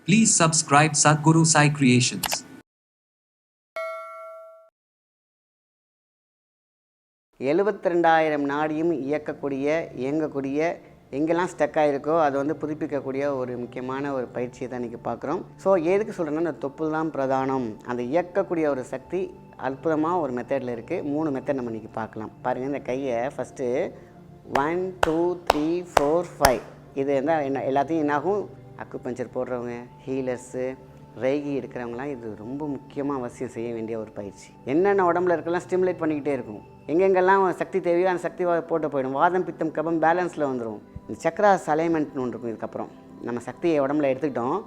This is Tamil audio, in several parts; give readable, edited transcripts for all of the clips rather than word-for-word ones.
Please subscribe Sadhguru Sai Creations. 72,000 நாடியும் இயங்கக்கூடிய எங்கெல்லாம் ஸ்டக் ஆகிருக்கோ அதை வந்து புதுப்பிக்கக்கூடிய ஒரு முக்கியமான ஒரு பயிற்சியை தான் இன்றைக்கி பார்க்குறோம். ஸோ எதுக்கு சொல்கிறேன்னா, இந்த தொப்புள் தான் பிரதானம். அந்த இயக்கக்கூடிய ஒரு சக்தி அற்புதமாக ஒரு மெத்தடில் இருக்குது. 3 மெத்தட் நம்ம இன்றைக்கி பார்க்கலாம். பாருங்கள், இந்த கையை ஃபஸ்ட்டு 1 2 3 4 5 இது என்ன எல்லாத்தையும் என்னாகும், அக்குபஞ்சர் போடுறவங்க, ஹீலர்ஸு, ரெய்கி எடுக்கிறவங்களாம் இது ரொம்ப முக்கியமாக அவசியம் செய்ய வேண்டிய ஒரு பயிற்சி. என்னென்ன உடம்புல இருக்கலாம் ஸ்டிமுலேட் பண்ணிக்கிட்டே இருக்கும். எங்கெங்கெல்லாம் சக்தி தேவையோ அந்த சக்தி போட்டு போயிடும். வாதம் பித்தம் கபம் பேலன்ஸில் வந்துடும். இந்த சக்கராஸ் அலைன்மெண்ட்னு ஒன்று இருக்கும். இதுக்கப்புறம் நம்ம சக்தியை உடம்புல எடுத்துக்கிட்டோம்,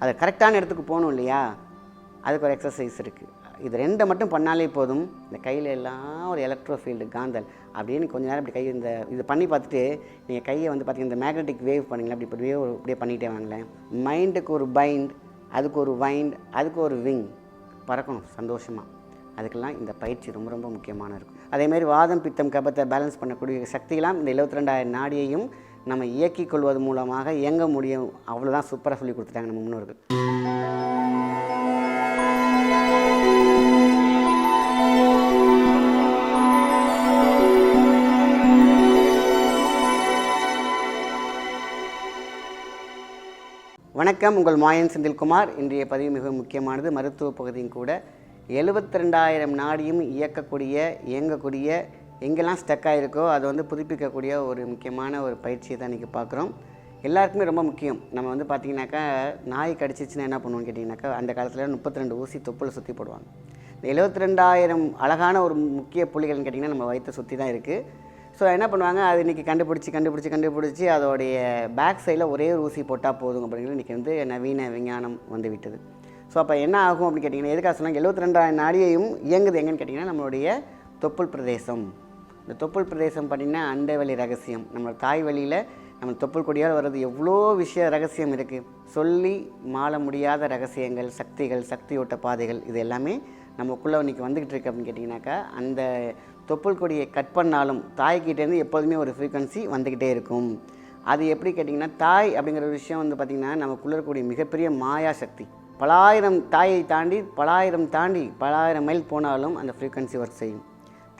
அதை கரெக்டான இடத்துக்கு போகணும் இல்லையா, அதுக்கு ஒரு எக்ஸசைஸ் இருக்குது. இது 2 மட்டும் பண்ணாலே போதும். இந்த கையில் எல்லாம் ஒரு எலக்ட்ரோ ஃபீல்டு காந்தல் அப்படின்னு கொஞ்சம் நேரம் இப்படி இது பண்ணி பார்த்துட்டு நீங்கள் கையை வந்து பார்த்திங்கன்னா இந்த மேக்னெட்டிக் வேவ் பண்ணிங்களா, அப்படி வேவ் அப்படியே பண்ணிகிட்டே வாங்களேன். மைண்டுக்கு ஒரு பைண்ட், அதுக்கு ஒரு வைண்ட், அதுக்கு ஒரு விங், பறக்கணும் சந்தோஷமாக. அதுக்கெல்லாம் இந்த பயிற்சி ரொம்ப ரொம்ப முக்கியமான இருக்கும். அதேமாதிரி வாதம் பித்தம் கபத்தை பேலன்ஸ் பண்ணக்கூடிய சக்தியெல்லாம் இந்த 72,000 நாடியையும் நம்ம இயக்கிக் கொள்வது மூலமாக இயங்க முடியும். அவ்வளோதான் சூப்பராக சொல்லி கொடுத்துட்டாங்க நம்ம முன்னோர்கள். வணக்கம், உங்கள் மாயன் செந்தில்குமார். இன்றைய பதிவு மிக முக்கியமானது, மருத்துவ பகுதியும் கூட. 72,000 நாடியும் இயங்கக்கூடிய எங்கெல்லாம் ஸ்டக் ஆகிருக்கோ அதை வந்து புதுப்பிக்கக்கூடிய ஒரு முக்கியமான ஒரு பயிற்சியை தான் இன்றைக்கி பார்க்குறோம். எல்லாருக்குமே ரொம்ப முக்கியம். நம்ம வந்து பார்த்திங்கனாக்கா, நாய் கடிச்சிச்சுன்னா என்ன பண்ணுவோம்னு கேட்டிங்கனாக்கா, அந்த காலத்தில் 32 ஊசி தொப்புள் சுற்றி போடுவாங்க. இந்த 72,000 அழகான ஒரு முக்கிய புள்ளிகள்னு கேட்டிங்கன்னா நம்ம வயிற்றை சுற்றி தான் இருக்குது. ஸோ என்ன பண்ணுவாங்க, அது இன்றைக்கி கண்டுபிடிச்சி அதோடைய பேக் சைடில் ஒரே ஒரு ஊசி போட்டால் போதும் அப்படிங்கிறது இன்றைக்கி வந்து நவீன விஞ்ஞானம் வந்து விட்டது. ஸோ அப்போ என்ன ஆகும் அப்படின்னு கேட்டிங்கன்னா, எதுக்காக சொன்னாங்க 72,000 நாடியையும் இயங்குது எங்கன்னு கேட்டிங்கன்னா, நம்மளுடைய தொப்புள் பிரதேசம். இந்த தொப்புள் பிரதேசம் பார்த்திங்கன்னா அண்டவெளி ரகசியம். நம்மளோட தாய் வழியில் நம்ம தொப்புள் கொடியால் வர்றது எவ்வளோ ரகசியம் இருக்குது. சொல்லி மாள முடியாத ரகசியங்கள், சக்திகள், சக்தியோட்ட பாதைகள், இது எல்லாமே நமக்குள்ளே இன்றைக்கி வந்துக்கிட்டு இருக்கு அப்படின்னு கேட்டிங்கனாக்கா, அந்த தொப்புள் கொடியை கட் பண்ணாலும் தாய்கிட்டேருந்து எப்போதுமே ஒரு ஃப்ரீக்வன்சி வந்துக்கிட்டே இருக்கும். அது எப்படி கேட்டிங்கன்னா, தாய் அப்படிங்கிற ஒரு விஷயம் வந்து பார்த்திங்கன்னா நமக்குள்ளே இருக்கக்கூடிய மிகப்பெரிய மாயா சக்தி. பலாயிரம் தாயை தாண்டி பலாயிரம் மைல் போனாலும் அந்த ஃப்ரீக்வன்சி ஒர்க் செய்யும்.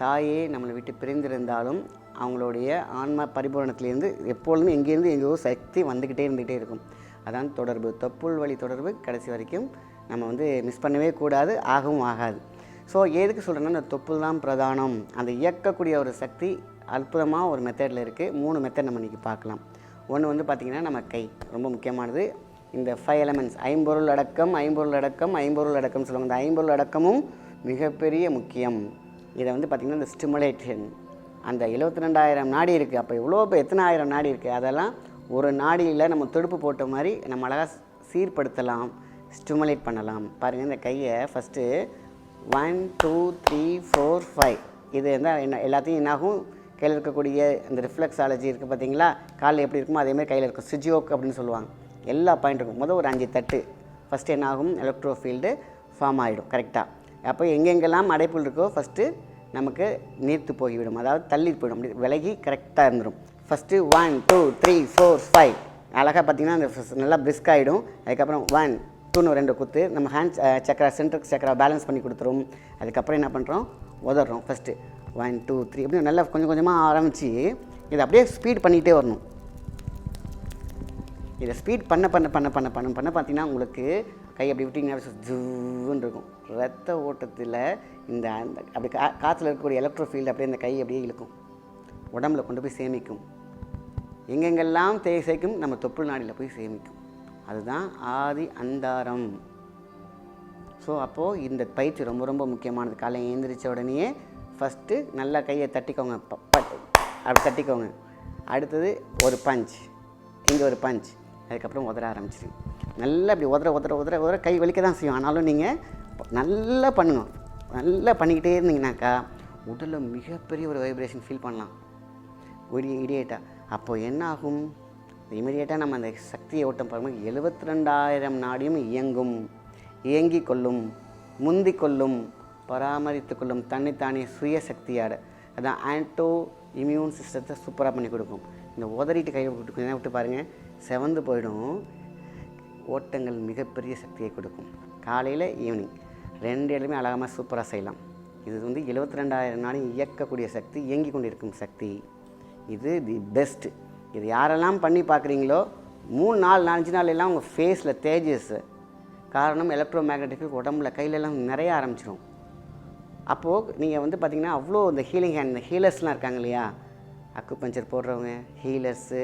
தாயே நம்மளை விட்டு பிரிந்திருந்தாலும் அவங்களுடைய ஆன்மா பரிபூரணத்திலேருந்து எப்பொழுதும் எங்கேயோ சக்தி இருந்துக்கிட்டே இருக்கும். அதான் தொடர்பு, தொப்புள் வழி தொடர்பு கடைசி வரைக்கும் நம்ம வந்து மிஸ் பண்ணவே கூடாது, ஆகவும் ஆகாது. ஸோ எதுக்கு சொல்கிறேன்னா, இந்த தொப்புள் தான் பிரதானம். அந்த இயக்கக்கூடிய ஒரு சக்தி அற்புதமாக ஒரு மெத்தடில் இருக்குது. 3 மெத்தட் நம்ம இன்றைக்கி பார்க்கலாம். ஒன்று வந்து பார்த்திங்கன்னா, நம்ம கை ரொம்ப முக்கியமானது. இந்த 5 எலமெண்ட்ஸ், ஐம்பொருள் அடக்கம் சொல்லுவாங்க. இந்த ஐம்பொருள் அடக்கமும் மிகப்பெரிய முக்கியம். இதை வந்து பார்த்திங்கன்னா இந்த ஸ்டிமுலேஷன், அந்த 72,000 நாடி இருக்குது. அப்போ எவ்வளோ எத்தனை ஆயிரம் நாடி இருக்குது, அதெல்லாம் ஒரு நாடியில் நம்ம துடுப்பு போட்ட மாதிரி நம்ம அழகாக சீர்படுத்தலாம், ஸ்டிமுலேட் பண்ணலாம். பாருங்கள், இந்த கையை ஃபஸ்ட்டு 1 2 3 4 5 இது என்ன எல்லாத்தையும் என்னாகும், கையில் இருக்கக்கூடிய இந்த ரிஃப்ளெக்ஸாலஜி இருக்குது பார்த்திங்களா, காலில் எப்படி இருக்குமோ அதேமாதிரி கையில் இருக்கும். சிஜியோக் அப்படின்னு சொல்லுவாங்க. எல்லா பாயிண்ட் இருக்கும். முதல் ஒரு 5 தட்டு ஃபஸ்ட்டு என்ன ஆகும், எலக்ட்ரோ ஃபீல்டு ஃபார்ம் ஆகிடும் கரெக்டாக. அப்போ எங்கெங்கெல்லாம் அடைப்புள் இருக்கோ ஃபஸ்ட்டு நமக்கு நீர்த்து போய்விடும், அதாவது தள்ளி போயிடும், அப்படி விலகி கரெக்டாக இருந்துடும். ஃபஸ்ட்டு 1 2 3 4 5 அழகாக பார்த்திங்கன்னா அந்த நல்லா பிரிஸ்க் ஆகிடும். அதுக்கப்புறம் 1 2 2 குத்து நம்ம ஹேண்ட் சக்கரா, சென்ட்ரல் சக்கரா பேலன்ஸ் பண்ணி கொடுத்துரும். அதுக்கப்புறம் என்ன பண்ணுறோம், உதறோம். ஃபஸ்ட்டு 1 2 3 அப்படி நல்லா கொஞ்சம் கொஞ்சமாக ஆரம்பித்து இதை அப்படியே ஸ்பீட் பண்ணிகிட்டே வரணும். இதை ஸ்பீட் பண்ண பார்த்திங்கன்னா உங்களுக்கு கை அப்படி விட்டிங்கன்னா ஜூன்னு இருக்கும். ரத்த ஓட்டத்தில் இந்த அப்படி காற்றுல இருக்கக்கூடிய எலக்ட்ரோ ஃபீல்டு அப்படியே இந்த கை அப்படியே இழுக்கும், உடம்புல கொண்டு போய் சேமிக்கும். எங்கெங்கெல்லாம் சேர்க்கும், நம்ம தொப்புள் நாடியில் போய் சேமிக்கும். அதுதான் ஆதி அந்தாரம். ஸோ அப்போது இந்த பயிற்சி ரொம்ப ரொம்ப முக்கியமானது. காலையில் எழுந்திரிச்ச உடனே ஃபஸ்ட்டு நல்லா கையை தட்டிக்கோங்க, அப்படி தட்டிக்கோங்க. அடுத்தது ஒரு பஞ்ச், இங்கே ஒரு பஞ்ச், அதுக்கப்புறம் உதற ஆரம்பிச்சிருங்க. நல்லா இப்படி உதற கை வலிக்க தான் செய்யும். ஆனாலும் நீங்கள் நல்லா பண்ணுங்க. நல்லா பண்ணிக்கிட்டே இருந்தீங்கன்னாக்கா உடலில் மிகப்பெரிய ஒரு வைப்ரேஷன் ஃபீல் பண்ணலாம் இடியேட்டாக. அப்போது என்ன ஆகும், இமீடியேட்டாக நம்ம அந்த சக்தியை ஓட்டம் பார்க்கும்போது 72,000 நாடியும் இயங்கி கொள்ளும், முந்தி கொள்ளும், பராமரித்து கொள்ளும், தன்னைத்தானே சுய சக்தியாட. அதான் ஆன்டோ இம்யூன் சிஸ்டத்தை சூப்பராக பண்ணி கொடுக்கும். இந்த உதறிட்டு கையை விட்டு பாருங்கள், செவந்து போயிடும். ஓட்டங்கள் மிகப்பெரிய சக்தியை கொடுக்கும். காலையில் ஈவினிங் 2 இடமே அழகாக சூப்பராக செய்யலாம். இது வந்து 72,000 நாளையும் இயக்கக்கூடிய சக்தி, இயங்கி கொண்டிருக்கும் சக்தி. இது தி பெஸ்ட்டு. இது யாரெல்லாம் பண்ணி பார்க்குறீங்களோ 3 நாள் 5 நாள் எல்லாம் உங்கள் ஃபேஸில் தேஜஸ். காரணம் எலக்ட்ரோ மேக்னெட்டிக் உடம்புல கையிலெல்லாம் நிறைய ஆரம்பிச்சிடும். அப்போது நீங்கள் வந்து பார்த்திங்கன்னா அவ்வளோ இந்த ஹீலிங் ஹேண்ட், இந்த ஹீலர்ஸ்லாம் இருக்காங்க இல்லையா, அக்குபஞ்சர் போடுறவங்க, ஹீலர்ஸு,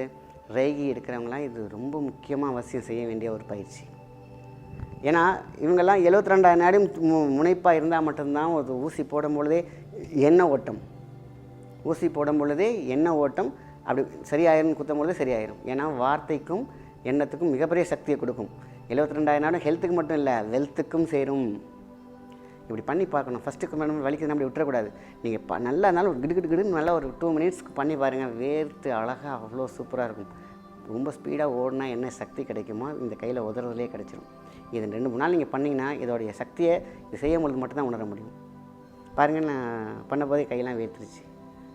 ரெய்கி எடுக்கிறவங்களாம் இது ரொம்ப முக்கியமாக அவசியம் செய்ய வேண்டிய ஒரு பயிற்சி. ஏன்னா இவங்கெல்லாம் 72,000 நாடும் முனைப்பாக இருந்தால் மட்டும்தான் ஒரு ஊசி போடும் பொழுதே எண்ணெய் ஓட்டம், ஊசி போடும் பொழுதே எண்ணெய் ஓட்டம் அப்படி சரியாயிரும், குத்தும் பொழுதே சரியாயிரும். ஏன்னா வார்த்தைக்கும் எண்ணத்துக்கும் மிகப்பெரிய சக்தியை கொடுக்கும். 72,000 நாடும் ஹெல்த்துக்கு மட்டும் இல்லை, வெல்த்துக்கும் சேரும். இப்படி பண்ணி பார்க்கணும். ஃபஸ்ட்டுக்கு மேடம் வலிக்குது அப்படி விட்டுறக்கூடாது. நீங்கள் நல்லா இருந்தாலும் ஒரு கிடுன்னு நல்லா ஒரு 2 மினிட்ஸ்க்கு பண்ணி பாருங்கள். வேர்த்து அழகாக அவ்வளோ சூப்பராக இருக்கும். ரொம்ப ஸ்பீடாக ஓடினா என்ன சக்தி கிடைக்குமோ இந்த கையில் உதறதுலேயே கிடச்சிரும். இது 2-3 நாள் நீங்கள் பண்ணிங்கன்னா இதோடைய சக்தியை இது செய்யும் பொழுது மட்டும்தான் உணர முடியும். பாருங்கள், நான் பண்ண போதே கையெல்லாம் வேர்த்துருச்சு,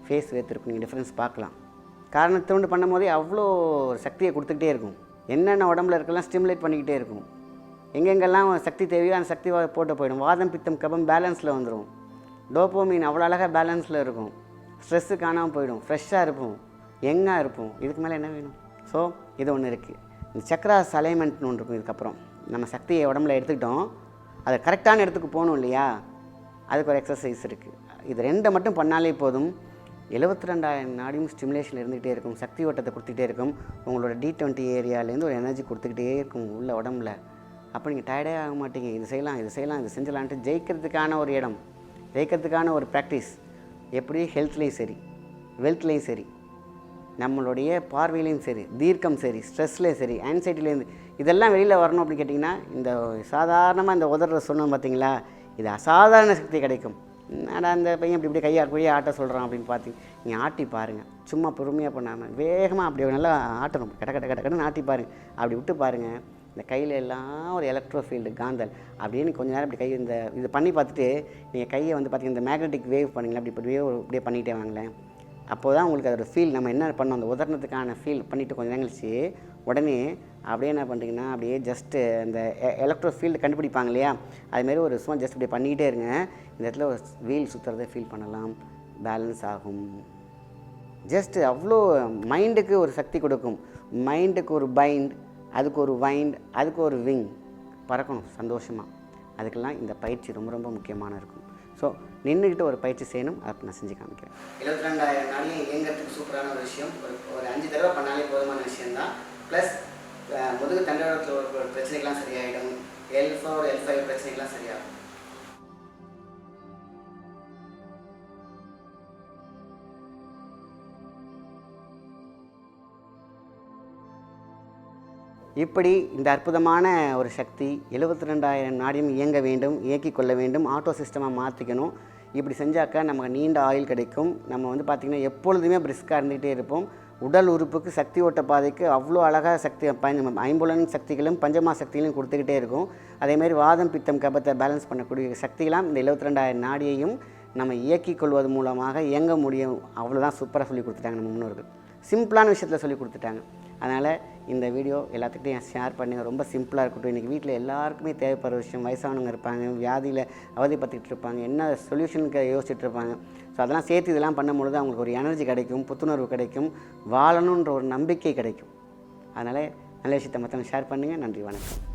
ஃபேஸ் வேர்த்துருக்கும். நீங்கள் டிஃப்ரென்ஸ் பார்க்கலாம். காரணத்தோண்டு பண்ணும் போதே அவ்வளோ சக்தியை கொடுத்துக்கிட்டே இருக்கும். என்னென்ன உடம்புல இருக்கலாம் ஸ்டிமுலேட் பண்ணிக்கிட்டே இருக்கும். எங்கெங்கெல்லாம் சக்தி தேவையோ அந்த சக்தி போட்டு போயிடும். வாதம் பித்தம் கபம் பேலன்ஸில் வந்துடும். டோப்போமீன் அவ்வளோ அழகாக பேலன்ஸில் இருக்கும். ஸ்ட்ரெஸ்ஸு காணாமல் போயிடும். ஃப்ரெஷ்ஷாக இருப்போம், யங்காக இருப்போம். இதுக்கு மேலே என்ன வேணும்? ஸோ இது ஒன்று இருக்குது. இந்த சக்ராஸ் அலைன்மெண்ட்னு ஒன்று இருக்கும். இதுக்கப்புறம் நம்ம சக்தியை உடம்புல எடுத்துக்கிட்டோம், அதை கரெக்டான இடத்துக்கு போகணும் இல்லையா, அதுக்கு ஒரு எக்ஸசைஸ் இருக்குது. இது 2 மட்டும் பண்ணாலே போதும். 72,000 நாடியும் ஸ்டிமுலேஷன் இருந்துகிட்டே இருக்கும். சக்தி ஓட்டத்தை கொடுத்துக்கிட்டே இருக்கும். உங்களோட D20 ஏரியாலேருந்து ஒரு எனர்ஜி கொடுத்துக்கிட்டே இருக்கும் உள்ள உடம்புல. அப்போ நீங்கள் டயர்டே ஆக மாட்டீங்க. இது செய்யலாம், இது செய்யலாம், இது செஞ்சலான்ட்டு ஜெயிக்கிறதுக்கான ஒரு இடம், ஜெயிக்கிறதுக்கான ஒரு ப்ராக்டிஸ். எப்படி ஹெல்த்லேயும் சரி, வெல்த்லேயும் சரி, நம்மளுடைய பார்வையிலையும் சரி, தீர்க்கம் சரி, ஸ்ட்ரெஸ்லேயும் சரி, ஆன்சைட்டிலேருந்து இதெல்லாம் வெளியில் வரணும் அப்படின்னு கேட்டிங்கன்னா இந்த சாதாரணமாக இந்த உதற சொன்னோம் பார்த்தீங்களா, இது அசாதாரண சக்தி கிடைக்கும். என்னடா அந்த பையன் இப்படி கையை ஆட்ட சொல்கிறான் அப்படின்னு பார்த்தீங்க. நீங்கள் ஆட்டி பாருங்கள். சும்மா பொறுமையாக பண்ணாமல் வேகமாக அப்படி நல்லா ஆட்டணும். கடன்னு ஆட்டி பாருங்கள். அப்படி விட்டு பாருங்கள். இந்த கையில் எல்லாம் ஒரு எலக்ட்ரோ ஃபீல்டு காந்தல் அப்படின்னு கொஞ்சம் நேரம் இப்படி இது பண்ணி பார்த்துட்டு நீங்கள் கையை வந்து பார்த்திங்கன்னா இந்த மேக்னெட்டிக் வேவ் பண்ணிங்களா, அப்படி வேவ் அப்படியே பண்ணிகிட்டே வாங்களேன். அப்போ தான் உங்களுக்கு அதோடய ஃபீல் நம்ம என்ன பண்ணோம் அந்த உதாரணத்துக்கான ஃபீல் பண்ணிவிட்டு கொஞ்சம் நேரம் கழிச்சு உடனே அப்படியே என்ன பண்ணுறீங்கன்னா அப்படியே ஜஸ்ட்டு அந்த எலக்ட்ரோ ஃபீல்டு கண்டுபிடிப்பாங்க இல்லையா, அதுமாரி ஒரு சும்மா ஜஸ்ட் இப்படி பண்ணிக்கிட்டே இருங்க. இந்த இடத்துல ஒரு வீல் சுற்றுறதை ஃபீல் பண்ணலாம், பேலன்ஸ் ஆகும். ஜஸ்ட்டு அவ்வளோ மைண்டுக்கு ஒரு சக்தி கொடுக்கும். மைண்டுக்கு ஒரு பைண்ட், அதுக்கு ஒரு வைண்ட், அதுக்கு ஒரு விங், பறக்கணும் சந்தோஷமாக. அதுக்கெல்லாம் இந்த பயிற்சி ரொம்ப ரொம்ப முக்கியமான இருக்கும். ஸோ நின்றுக்கிட்டு ஒரு பயிற்சி செய்யணும். அதை நான் செஞ்சு காமிக்கிறேன். 72,000 நாளையும் இயங்கிறதுக்கு சூப்பரான ஒரு விஷயம். ஒரு 5 தடவை பண்ணாலே போதுமான விஷயந்தான். ப்ளஸ் முதுகு தண்டோரத்தில் ஒரு பிரச்சனைகள்லாம் சரியாயிடும். L4 L5 பிரச்சனைகள்லாம் சரியாகும். இப்படி இந்த அற்புதமான ஒரு சக்தி 72,000 நாடியும் இயங்க வேண்டும், இயக்கிக் கொள்ள வேண்டும், ஆட்டோ சிஸ்டமாக மாற்றிக்கணும். இப்படி செஞ்சாக்கா நமக்கு நீண்ட ஆயுள் கிடைக்கும். நம்ம வந்து பார்த்திங்கன்னா எப்பொழுதுமே பிரிஸ்காக இருந்துகிட்டே இருப்போம். உடல் உறுப்புக்கு சக்தி ஓட்ட பாதைக்கு அவ்வளோ அழகாக சக்தி 5 சக்திகளும் பஞ்சமா சக்திகளையும் கொடுத்துக்கிட்டே இருக்கும். அதேமாதிரி வாதம் பித்தம் கபத்தை பேலன்ஸ் பண்ணக்கூடிய சக்திகளாம் இந்த 72,000 நாடியையும் நம்ம இயக்கிக் கொள்வது மூலமாக இயங்க முடியும். அவ்வளோதான் சூப்பராக சொல்லி கொடுத்துட்டாங்க நம்ம முன்னோர்கள். சிம்பிளான விஷயத்தில் சொல்லி கொடுத்துட்டாங்க. அதனால் இந்த வீடியோ எல்லாத்துக்கிட்டையும் ஷேர் பண்ணி ரொம்ப சிம்பிளாக இருக்கட்டும். இன்றைக்கி வீட்டில் எல்லாருக்குமே தேவைப்படுற விஷயம். வயசானவங்க இருப்பாங்க, வியாதியில் அவதிப்பட்டுக்கிட்டு இருப்பாங்க, என்ன சொல்யூஷனுக்கு யோசிச்சுட்டு இருப்பாங்க. ஸோ அதெல்லாம் சேர்த்து இதெல்லாம் பண்ணும்பொழுது அவங்களுக்கு ஒரு எனர்ஜி கிடைக்கும், புத்துணர்வு கிடைக்கும், வாழணுன்ற ஒரு நம்பிக்கை கிடைக்கும். அதனால் நல்ல விஷயத்தை மற்றவங்க ஷேர் பண்ணுங்கள். நன்றி, வணக்கம்.